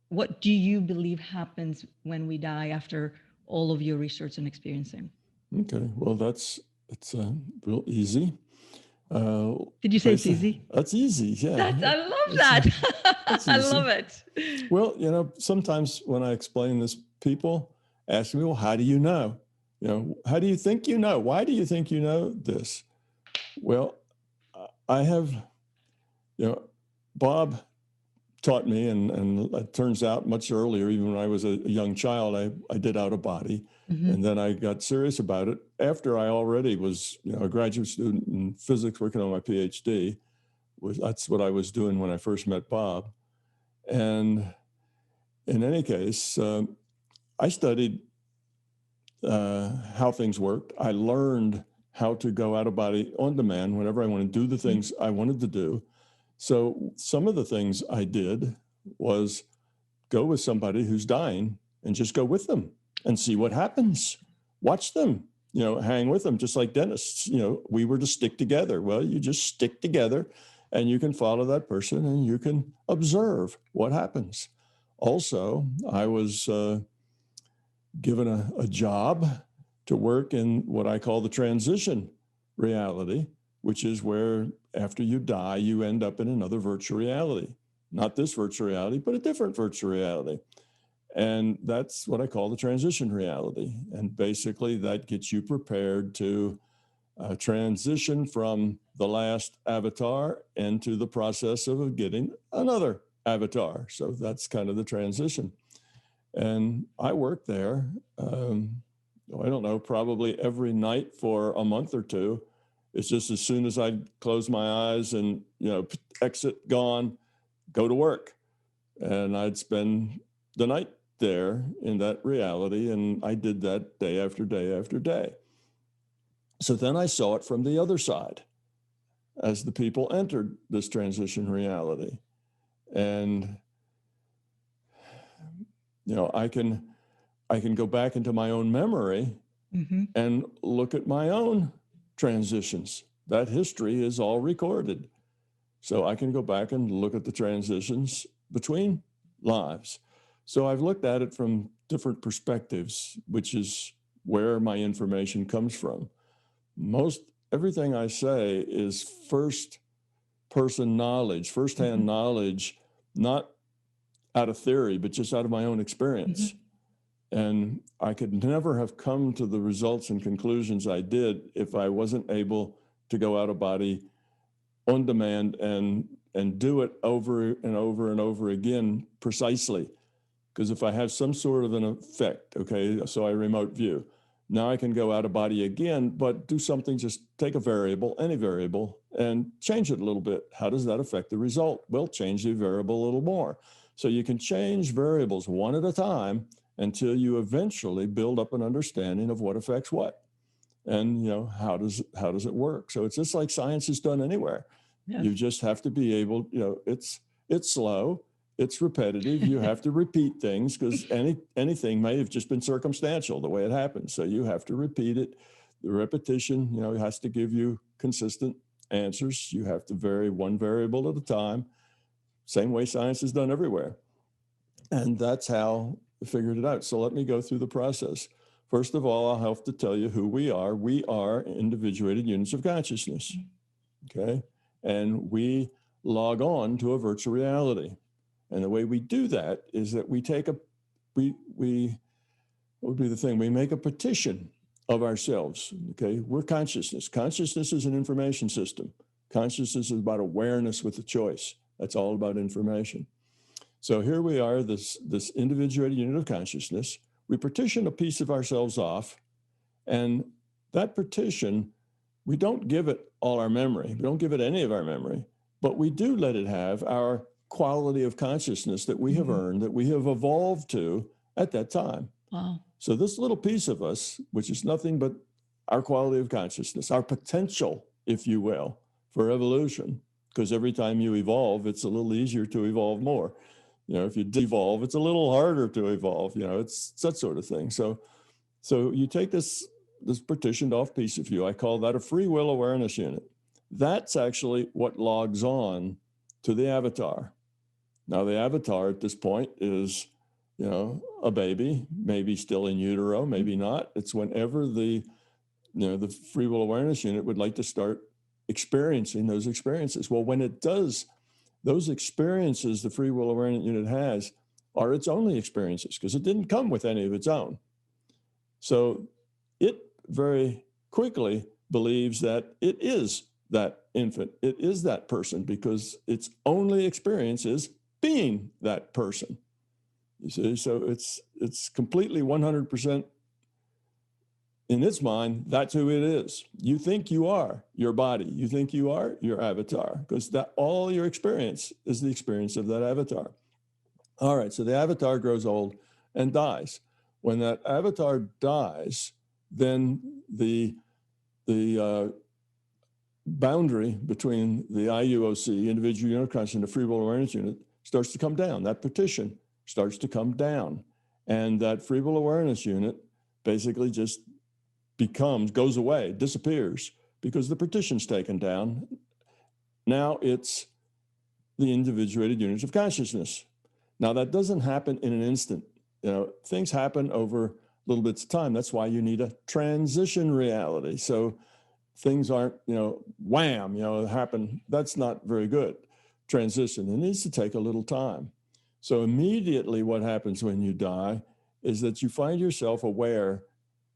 what do you believe happens when we die after all of your research and experiencing? Okay, well, it's real easy. Uh, Did you say it's easy? that's easy, yeah. That's I love That's, that. that's I love easy. it. Well, sometimes when I explain this, people ask me, well, how do you know? How do you think you know? Why do you think you know this? Well, I have, Bob taught me, and it turns out much earlier, even when I was a young child, I did out of body. Mm-hmm. And then I got serious about it after I already was, a graduate student in physics working on my PhD. That's what I was doing when I first met Bob. And in any case, I studied how things worked. I learned how to go out of body on demand whenever I want to do the things I wanted to do. So some of the things I did was go with somebody who's dying and just go with them and see what happens. Watch them, hang with them, just like dentists. We were to stick together. Well, you just stick together and you can follow that person and you can observe what happens. Also, I was given a job to work in what I call the transition reality, which is where after you die, you end up in another virtual reality. Not this virtual reality, but a different virtual reality. And that's what I call the transition reality. And basically, that gets you prepared to transition from the last avatar into the process of getting another avatar. So that's kind of the transition. And I worked there, I don't know, probably every night for a month or two. It's just as soon as I'd close my eyes and, exit, gone, go to work. And I'd spend the night there in that reality. And I did that day after day after day. So then I saw it from the other side as the people entered this transition reality. And, I can go back into my own memory and look at my own transitions. That history is all recorded. So I can go back and look at the transitions between lives. So I've looked at it from different perspectives, which is where my information comes from. Most everything I say is first person knowledge, firsthand knowledge, not out of theory, but just out of my own experience. And I could never have come to the results and conclusions I did if I wasn't able to go out of body on demand and do it over and over and over again precisely. Because if I have some sort of an effect, okay, so I remote view, now I can go out of body again, but do something, just take a variable, any variable, and change it a little bit. How does that affect the result? Well, change the variable a little more. So you can change variables one at a time until you eventually build up an understanding of what affects what. And, how does it work? So it's just like science is done anywhere. Yes. You just have to be able, it's slow, it's repetitive. You have to repeat things because anything may have just been circumstantial the way it happens. So you have to repeat it. The repetition, has to give you consistent answers. You have to vary one variable at a time. Same way science is done everywhere. And that's how I figured it out. So let me go through the process. First of all, I'll have to tell you who we are. We are individuated units of consciousness, okay? And we log on to a virtual reality. And the way we do that is that we take what would be the thing? We make a partition of ourselves, okay? We're consciousness. Consciousness is an information system. Consciousness is about awareness with a choice. That's all about information. So here we are, this individuated unit of consciousness. We partition a piece of ourselves off, and that partition, we don't give it all our memory. We don't give it any of our memory, but we do let it have our quality of consciousness that we have earned, that we have evolved to at that time. Wow. So this little piece of us, which is nothing but our quality of consciousness, our potential, if you will, for evolution, because every time you evolve, it's a little easier to evolve more. If you devolve, it's a little harder to evolve. It's that sort of thing. So you take this partitioned off piece of you. I call that a free will awareness unit. That's actually what logs on to the avatar. Now, the avatar at this point is, a baby, maybe still in utero, maybe not. It's whenever the free will awareness unit would like to start experiencing those experiences. Well, when it does, those experiences the free will awareness unit has are its only experiences, because it didn't come with any of its own. So it very quickly believes that it is that infant, it is that person, because its only experience is being that person. You see, so it's completely 100% in its mind, that's who it is. You think you are your body. You think you are your avatar, because that all your experience is the experience of that avatar. All right, so the avatar grows old and dies. When that avatar dies, then the boundary between the IUOC, individual unit of consciousness, and the free will awareness unit starts to come down. That partition starts to come down. And that free will awareness unit basically just goes away, disappears, because the partition's taken down. Now it's the individuated units of consciousness. Now, that doesn't happen in an instant. Things happen over little bits of time. That's why you need a transition reality. So things aren't, wham, happen. That's not very good. Transition, it needs to take a little time. So immediately what happens when you die is that you find yourself aware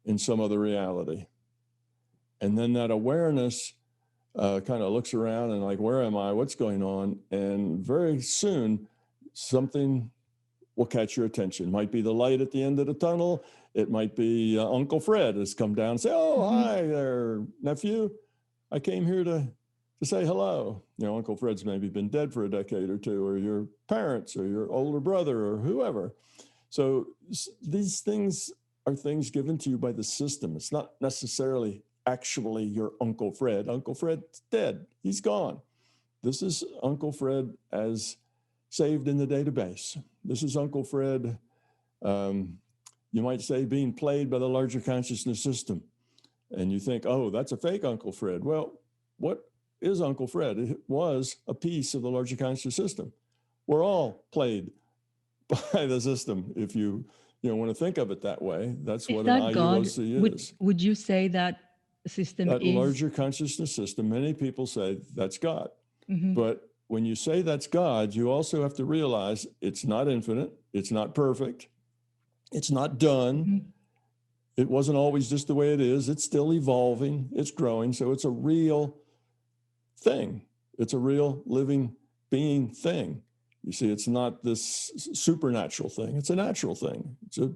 in some other reality. And then that awareness kind of looks around and like, where am I? What's going on? And very soon, something will catch your attention. It might be the light at the end of the tunnel. It might be Uncle Fred has come down and say, oh, hi there, nephew. I came here to say hello. Uncle Fred's maybe been dead for a decade or two, or your parents or your older brother or whoever. So these things are things given to you by the system. It's not necessarily actually your Uncle Fred. Uncle Fred's dead. He's gone. This is Uncle Fred as saved in the database. This is Uncle Fred, you might say, being played by the larger consciousness system. And you think, oh, that's a fake Uncle Fred. Well, what is Uncle Fred? It was a piece of the larger consciousness system. We're all played by the system, if you want to think of it that way. That's what an IUOC is. Would you say that system that is... larger consciousness system, many people say that's God. But when you say that's God, you also have to realize it's not infinite, it's not perfect, it's not done. It wasn't always just the way it is. It's still evolving, it's growing. So it's a real thing. It's a real living being thing. You see, it's not this supernatural thing. It's a natural thing. It's a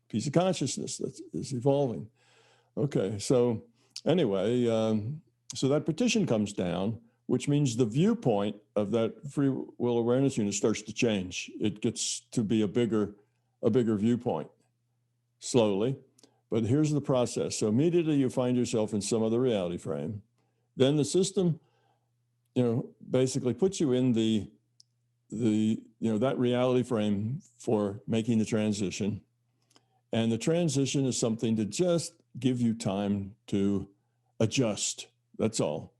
piece of consciousness that is evolving. Okay, so anyway, so that partition comes down, which means the viewpoint of that free will awareness unit starts to change. It gets to be a bigger viewpoint, slowly. But here's the process. So immediately you find yourself in some other reality frame. Then the system, basically puts you in that reality frame for making the transition. And the transition is something to just give you time to adjust. That's all.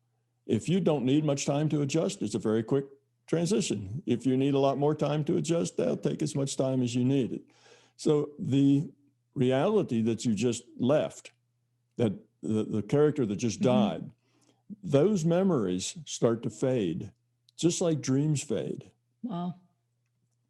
If you don't need much time to adjust, it's a very quick transition. If you need a lot more time to adjust, that'll take as much time as you need it. So the reality that you just left, that the character that just died, those memories start to fade, just like dreams fade. Wow.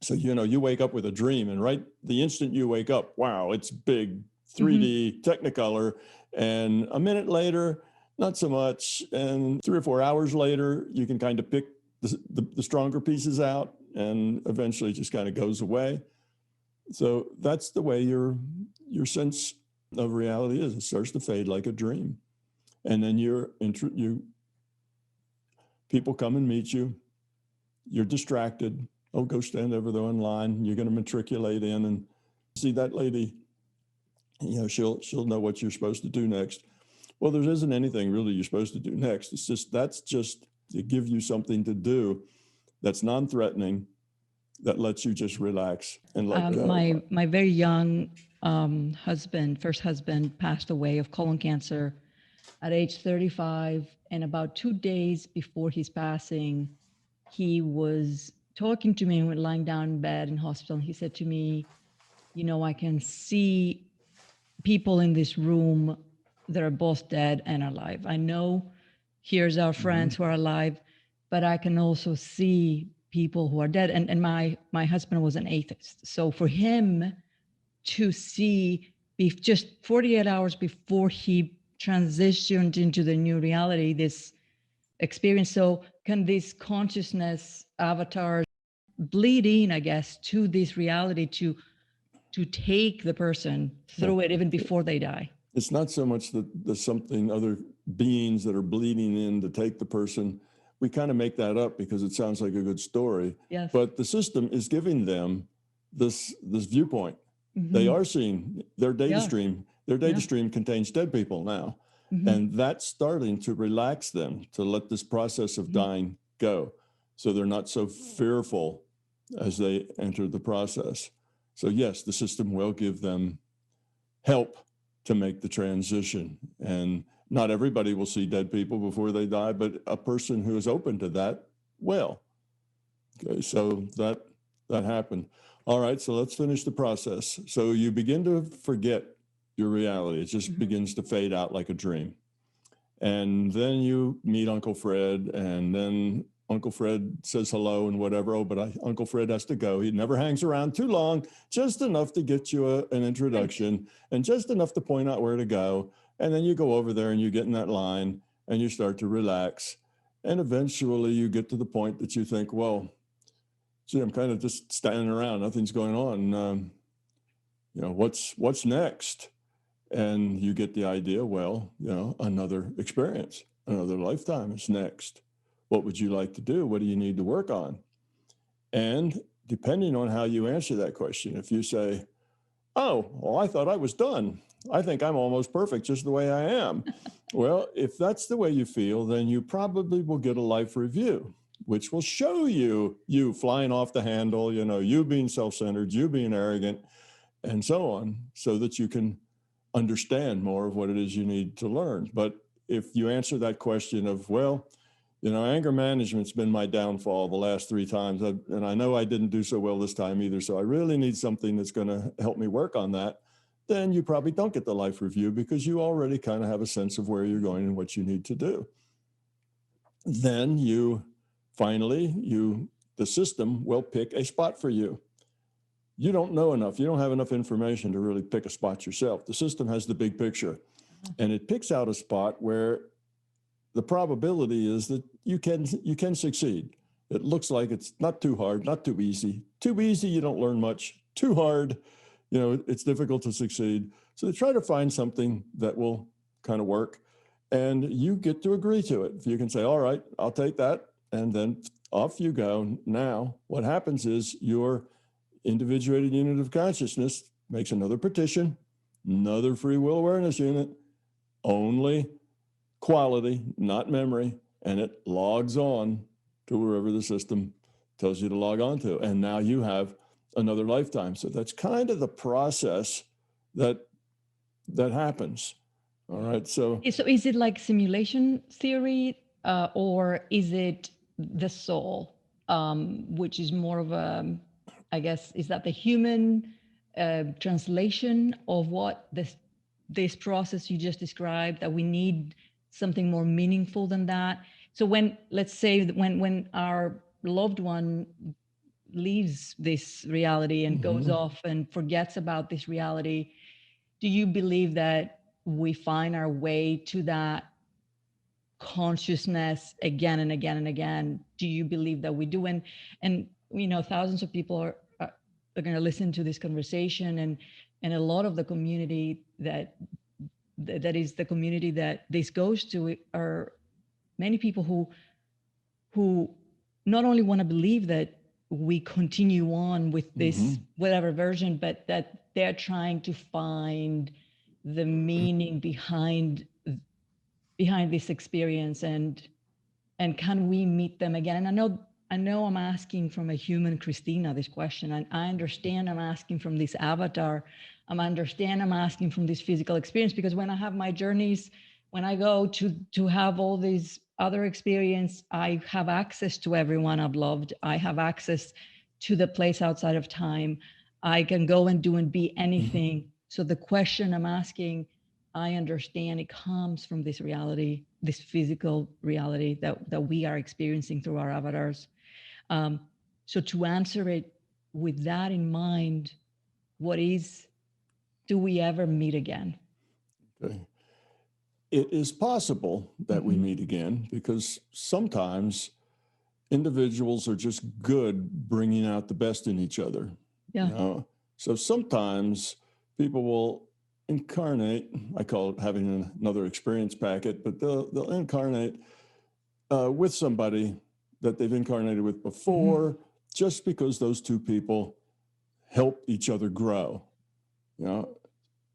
So, you wake up with a dream, and right the instant you wake up, wow, it's big 3D Technicolor. And a minute later, not so much. And 3 or 4 hours later, you can kind of pick the stronger pieces out, and eventually it just kind of goes away. So that's the way your sense of reality is. It starts to fade like a dream. And then people come and meet you. You're distracted. Oh, go stand over there in line. You're going to matriculate in and see that lady. She'll know what you're supposed to do next. Well, there isn't anything really you're supposed to do next. That's just to give you something to do that's non-threatening, that lets you just relax and let go. My very young first husband, passed away of colon cancer at age 35. And about 2 days before his passing, he was talking to me when lying down in bed in hospital. He said to me, I can see people in this room that are both dead and alive. I know here's our friends who are alive, but I can also see people who are dead. And my husband was an atheist. So for him to see just 48 hours before he transitioned into the new reality, this experience. So can this consciousness avatar bleed in, I guess, to this reality to take the person through it even before they die? It's not so much that there's something, other beings that are bleeding in to take the person. We kind of make that up because it sounds like a good story. Yes. But the system is giving them this viewpoint. They are seeing their data stream. Their data stream contains dead people now. And that's starting to relax them, to let this process of dying go. So they're not so fearful as they enter the process. So yes, the system will give them help to make the transition. And not everybody will see dead people before they die, but a person who is open to that will. Okay, so that happened. All right, so let's finish the process. So you begin to forget your reality. It just begins to fade out like a dream. And then you meet Uncle Fred, and then Uncle Fred says hello and whatever. Oh, but Uncle Fred has to go. He never hangs around too long, just enough to get you an introduction and just enough to point out where to go. And then you go over there and you get in that line and you start to relax. And eventually you get to the point that you think, well, gee, I'm kind of just standing around. Nothing's going on. What's next? And you get the idea, well, another experience, another lifetime is next. What would you like to do? What do you need to work on? And depending on how you answer that question, if you say, oh, well, I thought I was done. I think I'm almost perfect just the way I am. Well, if that's the way you feel, then you probably will get a life review, which will show you flying off the handle, you being self-centered, you being arrogant, and so on, so that you can understand more of what it is you need to learn. But if you answer that question of, well, anger management's been my downfall the last 3 times, and I know I didn't do so well this time either, so I really need something that's going to help me work on that, then you probably don't get the life review because you already kind of have a sense of where you're going and what you need to do. Then the system will pick a spot for you. You don't know enough. You don't have enough information to really pick a spot yourself. The system has the big picture, and it picks out a spot where the probability is that you can succeed. It looks like it's not too hard, not too easy. Too easy, you don't learn much. Too hard, it's difficult to succeed. So they try to find something that will kind of work, and you get to agree to it. If you can say, all right, I'll take that, and then off you go. Now, what happens is your individuated unit of consciousness makes another petition, another free will awareness unit, only quality, not memory, and it logs on to wherever the system tells you to log on to. And now you have another lifetime. So that's kind of the process that happens. All right. So is it like simulation theory, or is it the soul, which is more of a, I guess, is that the human translation of what this process you just described, that we need something more meaningful than that? So let's say when our loved one leaves this reality and goes off and forgets about this reality, do you believe that we find our way to that consciousness again and again and again? Do you believe that we do? And thousands of people are going to listen to this conversation, and a lot of the community that is the community that this goes to are many people who not only want to believe that we continue on with this whatever version, but that they're trying to find the meaning behind this experience, and can we meet them again? And I know I'm asking from a human Christina this question, and I understand I'm asking from this avatar. I'm asking from this physical experience, because when I have my journeys, when I go to have all these other experience. I have access to everyone I've loved. I have access to the place outside of time. I can go and do and be anything. So the question I'm asking, I understand it comes from this reality, this physical reality that we are experiencing through our avatars. Um, so to answer it with that in mind, what is, do we ever meet again? Okay. It is possible that we meet again because sometimes individuals are just good bringing out the best in each other. Yeah. You know? So sometimes people will incarnate, I call it having another experience packet, but they'll incarnate with somebody that they've incarnated with before, just because those two people help each other grow, you know,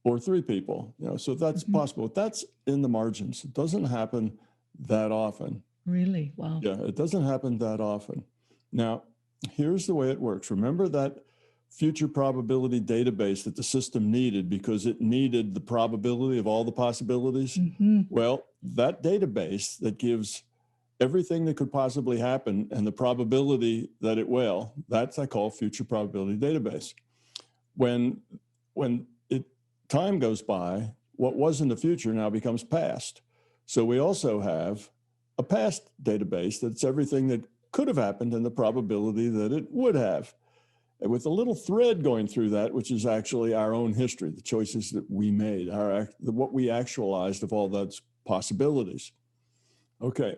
or three people, you know, so that's possible. That's in the margins. It doesn't happen that often. Really? Wow. Yeah, it doesn't happen that often. Now, here's the way it works. Remember that future probability database that the system needed because it needed the probability of all the possibilities? Well, that database that gives everything that could possibly happen and the probability that it will, that's I call future probability database. When time goes by, what was in the future now becomes past. So we also have a past database that's everything that could have happened and the probability that it would have. And with a little thread going through that, which is actually our own history, the choices that we made, what we actualized of all those possibilities. Okay,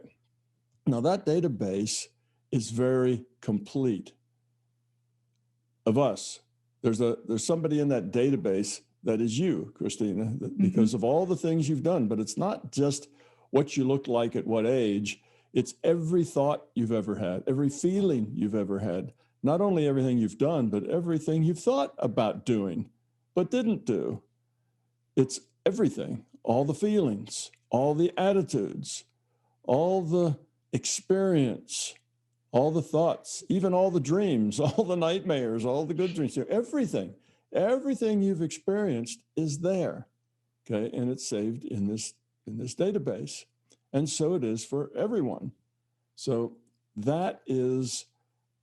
now that database is very complete of us. There's somebody in that database that is you, Christina, because of all the things you've done. But it's not just what you looked like at what age. It's every thought you've ever had, every feeling you've ever had, not only everything you've done, but everything you've thought about doing, but didn't do. It's everything, all the feelings, all the attitudes, all the experience, all the thoughts, even all the dreams, all the nightmares, all the good dreams, everything you've experienced is there, okay? And it's saved in this database. And so it is for everyone. So that is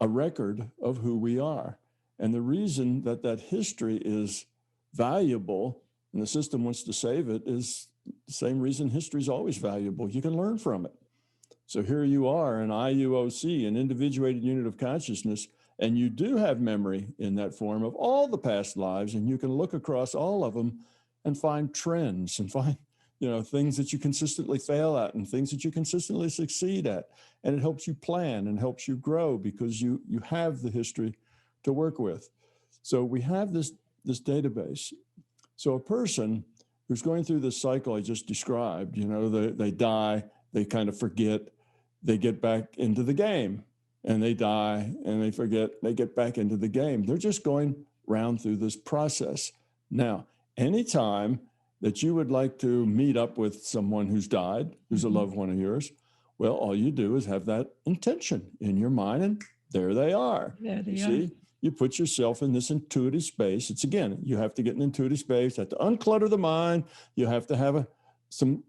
a record of who we are. And the reason that that history is valuable and the system wants to save it is the same reason history is always valuable. You can learn from it. So here you are, an IUOC, an individuated unit of consciousness, and you do have memory in that form of all the past lives, and you can look across all of them and find trends and find, things that you consistently fail at and things that you consistently succeed at. And it helps you plan and helps you grow because you have the history to work with. So we have this database. So a person who's going through this cycle I just described, they die, they kind of forget, they get back into the game, and they die and they forget, they get back into the game. They're just going round through this process. Now, anytime that you would like to meet up with someone who's died, who's a loved one of yours, well, all you do is have that intention in your mind, and there they are. There they you are. See, you put yourself in this intuitive space. It's again, you have to get an intuitive space, you have to unclutter the mind, you have to have some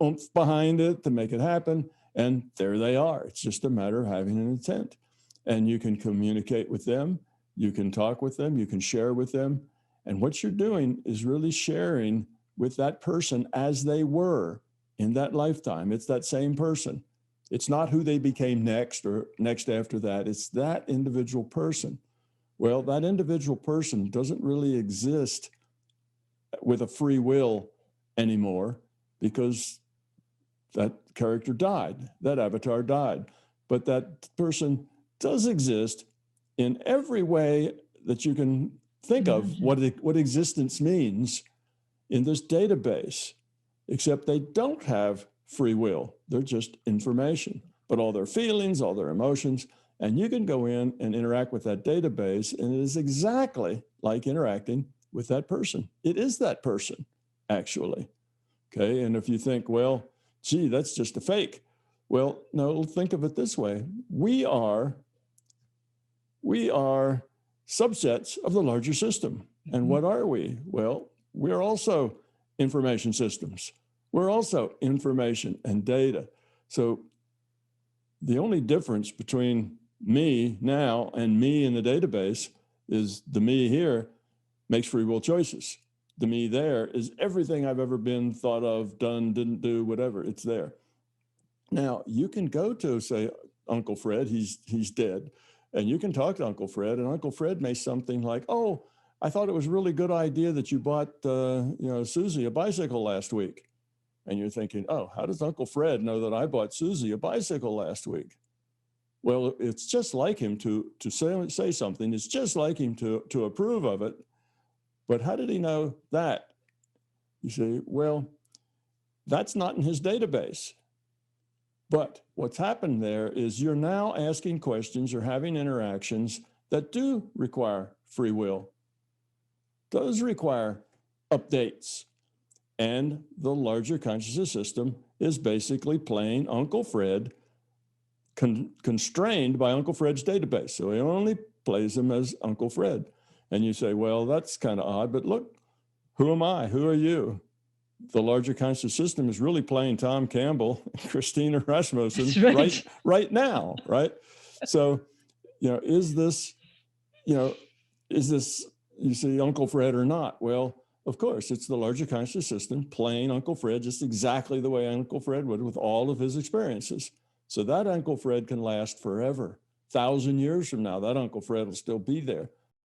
oomph behind it to make it happen. And there they are. It's just a matter of having an intent. And you can communicate with them, you can talk with them, you can share with them. And what you're doing is really sharing with that person as they were in that lifetime. It's that same person. It's not who they became next or next after that. It's that individual person. Well, that individual person doesn't really exist with a free will anymore because that character died, that avatar died. But that person does exist in every way that you can think of what existence means in this database, except they don't have free will. They're just information, but all their feelings, all their emotions, and you can go in and interact with that database, and it is exactly like interacting with that person. It is that person, actually. Okay, and if you think, well, gee, that's just a fake. Well, no, think of it this way. We are subsets of the larger system. And what are we? Well, we're also information systems. We're also information and data. So the only difference between me now and me in the database is the me here makes free will choices. The me there is everything I've ever been, thought of, done, didn't do, whatever, it's there. Now, you can go to, say, Uncle Fred, he's dead, and you can talk to Uncle Fred, and Uncle Fred may say something like, oh, I thought it was a really good idea that you bought, Susie a bicycle last week. And you're thinking, oh, how does Uncle Fred know that I bought Susie a bicycle last week? Well, it's just like him to say something. It's just like him to approve of it. But how did he know that? You see, well, that's not in his database. But what's happened there is you're now asking questions or having interactions that do require free will. Those require updates. And the larger consciousness system is basically playing Uncle Fred, constrained by Uncle Fred's database. So he only plays him as Uncle Fred. And you say, well, that's kind of odd, but look, who am I? Who are you? The larger conscious system is really playing Tom Campbell and Christina Rasmussen right now, right? So, is this, you see Uncle Fred or not? Well, of course, it's the larger conscious system playing Uncle Fred just exactly the way Uncle Fred would with all of his experiences. So that Uncle Fred can last forever. 1,000 years from now, that Uncle Fred will still be there.